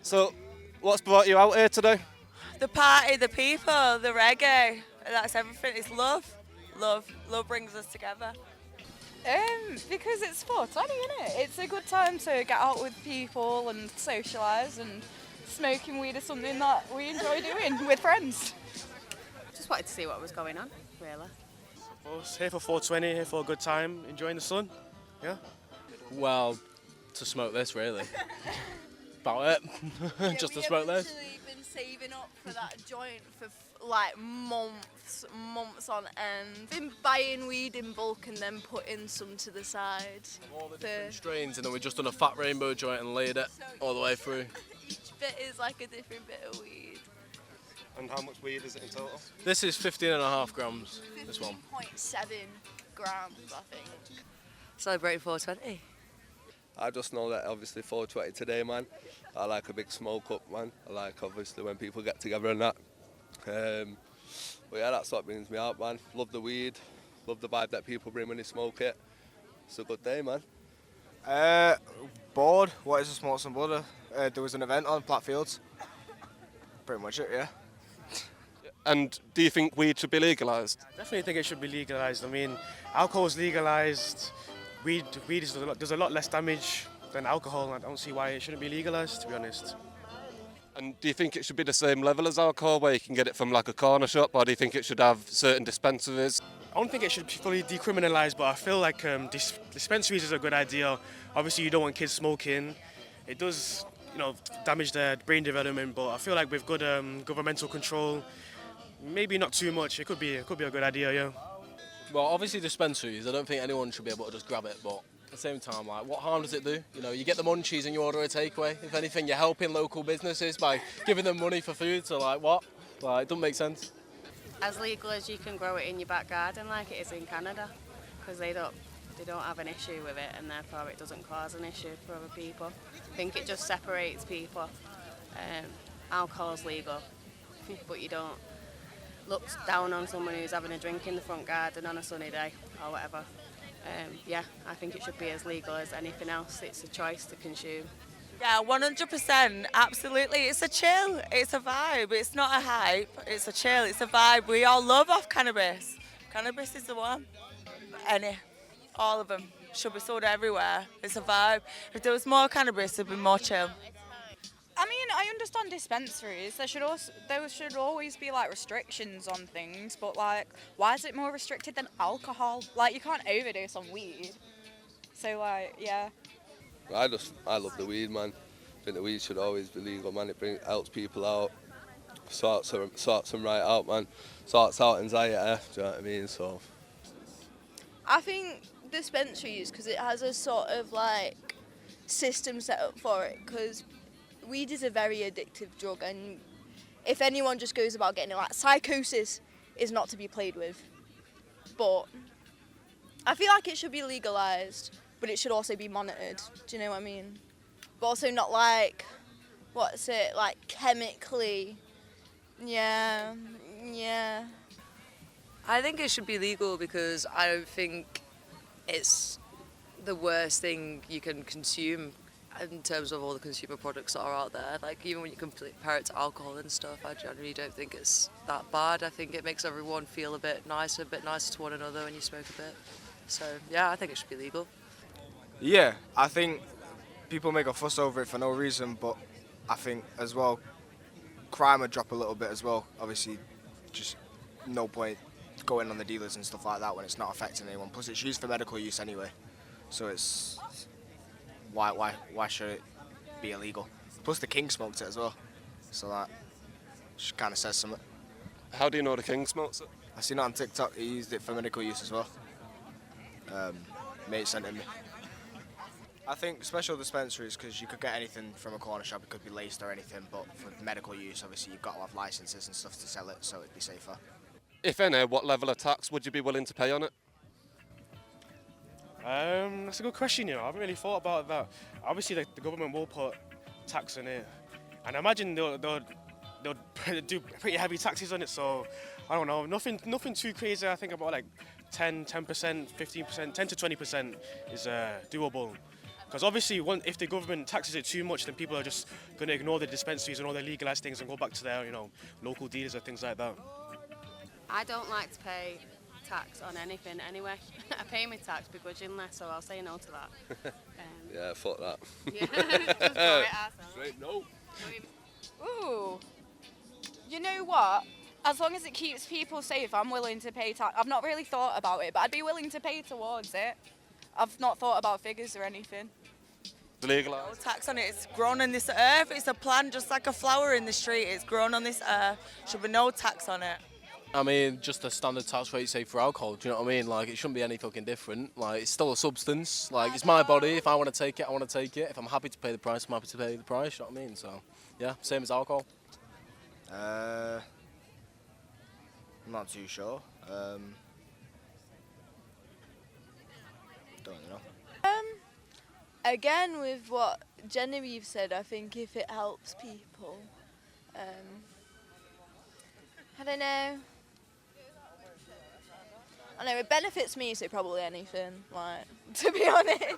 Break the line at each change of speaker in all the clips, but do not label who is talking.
So, what's brought you out here today?
The party, the people, the reggae, that's everything. It's love. Love brings us together.
Because it's 420, isn't it? It's a good time to get out with people and socialise, and smoking weed is something that we enjoy doing with friends.
Just wanted to see what was going on, really.
Well, here for 420, here for a good time, enjoying the sun. Yeah.
Well, to smoke this, really. About it. Just to smoke this.
We've been saving up for that joint for like months on end. Been buying weed in bulk and then putting some to the side.
All the different strains, and then we've just done a fat rainbow joint and laid it all the way through.
Each bit is like a different bit of weed.
And how much weed is it in total?
This is 15.5 grams, this one.
15.7 grams, I think.
Celebrating 420.
I just know that obviously 420 today, man. I like a big smoke up, man. I like obviously when people get together and that. But yeah, that's what brings me out, man. Love the weed, love the vibe that people bring when they smoke it. It's a good day, man.
Bored. What is to smoke some blood? There was an event on Platt Fields. Pretty much it, yeah.
And do you think weed should be legalised?
Definitely think it should be legalised. I mean, alcohol's legalised. Weed is there's a lot less damage than alcohol. I don't see why it shouldn't be legalised, to be honest.
And do you think it should be the same level as alcohol, where you can get it from like a corner shop, or do you think it should have certain dispensaries?
I don't think it should be fully decriminalised, but I feel like dispensaries is a good idea. Obviously, you don't want kids smoking. It does, damage their brain development, but I feel like with good governmental control, maybe not too much. It could be a good idea, yeah.
Well, obviously dispensaries, I don't think anyone should be able to just grab it, but at the same time, like, what harm does it do? You get the munchies and you order a takeaway. If anything, you're helping local businesses by giving them money for food, so like, what? Like, it doesn't make sense.
As legal as you can grow it in your back garden like it is in Canada, because they don't have an issue with it, and therefore it doesn't cause an issue for other people. I think it just separates people. Alcohol's legal, but you don't look down on someone who's having a drink in the front garden on a sunny day or whatever. Yeah, I think it should be as legal as anything else. It's a choice to consume.
Yeah, 100%, absolutely. It's a chill, it's a vibe. It's not a hype, it's a chill, it's a vibe. We all love off cannabis. Cannabis is the one. All of them should be sold everywhere. It's a vibe. If there was more cannabis, it'd be more chill.
I mean, I understand dispensaries. There should always be like restrictions on things, but like, why is it more restricted than alcohol? Like, you can't overdose on weed. So like, yeah.
I love the weed, man. I think the weed should always be legal, man. It helps people out, sorts them right out, man. Sorts out anxiety, do you know what I mean? So
I think dispensaries, because it has a sort of like system set up for it, because weed is a very addictive drug, and if anyone just goes about getting it, like, psychosis is not to be played with. But I feel like it should be legalised, but it should also be monitored. Do you know what I mean? But also not like, like chemically. Yeah.
I think it should be legal because I don't think it's the worst thing you can consume in terms of all the consumer products that are out there. Like, even when you compare it to alcohol and stuff, I generally don't think it's that bad. I think it makes everyone feel a bit nicer to one another when you smoke a bit. So yeah, I think it should be legal.
Yeah, I think people make a fuss over it for no reason, but I think as well, crime would drop a little bit as well. Obviously, just no point going on the dealers and stuff like that when it's not affecting anyone. Plus, it's used for medical use anyway, so it's why should it be illegal? Plus, the King smoked it as well, so that just kind of says something.
How do you know the King smokes it?
I seen it on TikTok. He used it for medical use as well. Mate sent it me. I think special dispensaries, because you could get anything from a corner shop. It could be laced or anything, but for medical use, obviously, you've got to have licenses and stuff to sell it, so it'd be safer.
If any, what level of tax would you be willing to pay on it?
That's a good question, I haven't really thought about that. Obviously, the government will put tax on it, and I imagine they'll do pretty heavy taxes on it, so I don't know, nothing too crazy. I think about like 10%, 15%, 10 to 20% is doable. Because obviously, if the government taxes it too much, then people are just going to ignore the dispensaries and all the legalised things and go back to their, local dealers or things like that.
I don't like to pay tax on anything anyway. I pay my tax begrudgingly, so I'll say no to that.
Yeah, fuck that.
Yeah, just throw it ourselves.
Straight no.
Ooh. You know what? As long as it keeps people safe, I'm willing to pay tax. I've not really thought about it, but I'd be willing to pay towards it. I've not thought about figures or anything.
Legalise.
No tax on it. It's grown on this earth. It's a plant just like a flower in the street. It's grown on this earth. Should be no tax on it.
I mean, just a standard tax rate, say, for alcohol, do you know what I mean? Like, it shouldn't be any fucking different. Like, it's still a substance. Like, it's my body. If I want to take it, I want to take it. If I'm happy to pay the price, I'm happy to pay the price, you know what I mean? So, yeah, same as alcohol.
I'm not too sure. Don't know.
Again, with what Genevieve said, I think if it helps people, I don't know. I know it benefits me, so probably anything. Like, to be honest.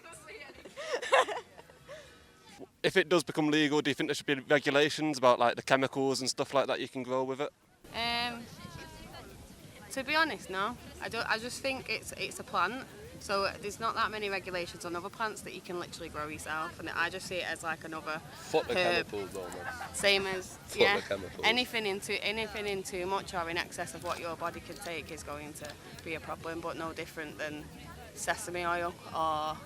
If it does become legal, do you think there should be regulations about like the chemicals and stuff like that you can grow with it?
To be honest, no. I just think it's a plant. So there's not that many regulations on other plants that you can literally grow yourself, and I just see it as like another
Fuck the
herb.
chemicals though, man.
Same as
Fuck
yeah,
the chemicals.
anything in too much or in excess of what your body can take is going to be a problem, but no different than sesame oil or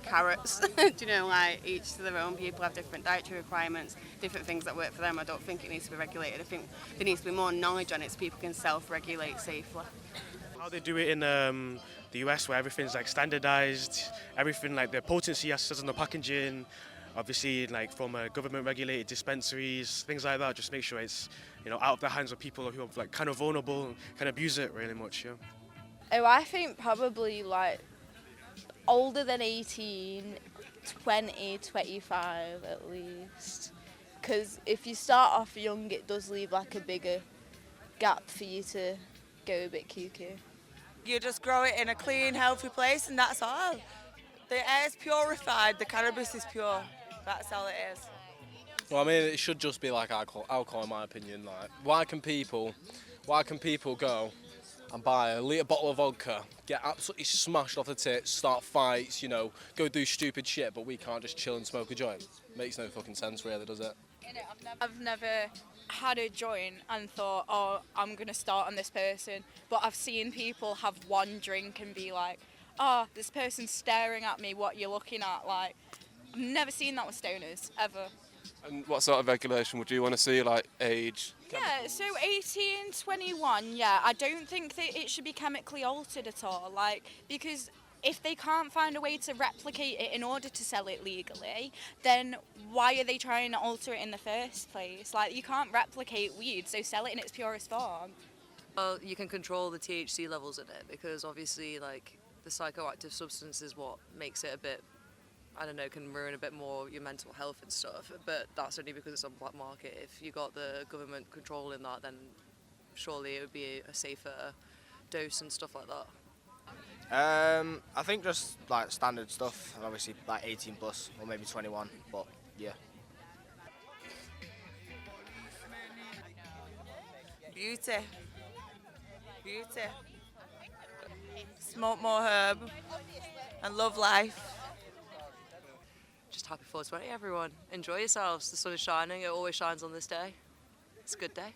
carrots. Do you know, like each to their own. People have different dietary requirements, different things that work for them. I don't think it needs to be regulated. I think there needs to be more knowledge on it so people can self-regulate safely.
How they do it in the US, where everything's like standardized, everything like the potency as says on the packaging, obviously like from government regulated dispensaries, things like that. Just make sure it's out of the hands of people who are like kind of vulnerable and can abuse it really much. Yeah.
Oh, I think probably like older than 18, 20, 25 at least. Because if you start off young, it does leave like a bigger gap for you to go a bit cuckoo.
You just grow it in a clean, healthy place, and that's all. The air is purified. The cannabis is pure. That's all it is.
Well, I mean, it should just be like alcohol in my opinion. Like, why can people go and buy a litre bottle of vodka, get absolutely smashed off the tits, start fights, go do stupid shit, but we can't just chill and smoke a joint? Makes no fucking sense, really, does it?
I've never had a joint and thought, oh, I'm going to start on this person. But I've seen people have one drink and be like, oh, this person's staring at me, what you're looking at. Like, I've never seen that with stoners, ever.
And what sort of regulation would you want to see, like age?
Yeah, so 18, 21, yeah, I don't think that it should be chemically altered at all. Like, because if they can't find a way to replicate it in order to sell it legally, then why are they trying to alter it in the first place? Like, you can't replicate weed, so sell it in its purest form.
Well, you can control the THC levels in it because obviously, like, the psychoactive substance is what makes it a bit, I don't know, can ruin a bit more your mental health and stuff. But that's only because it's on the black market. If you got the government controlling that, then surely it would be a safer dose and stuff like that.
I think just like standard stuff, and obviously like 18 plus or maybe 21, but yeah.
Beauty. Beauty. Smoke more herb and love life.
Just happy 420, everyone. Enjoy yourselves. The sun is shining. It always shines on this day. It's a good day.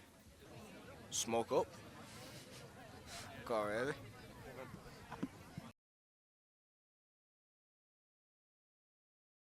Smoke up. God, really?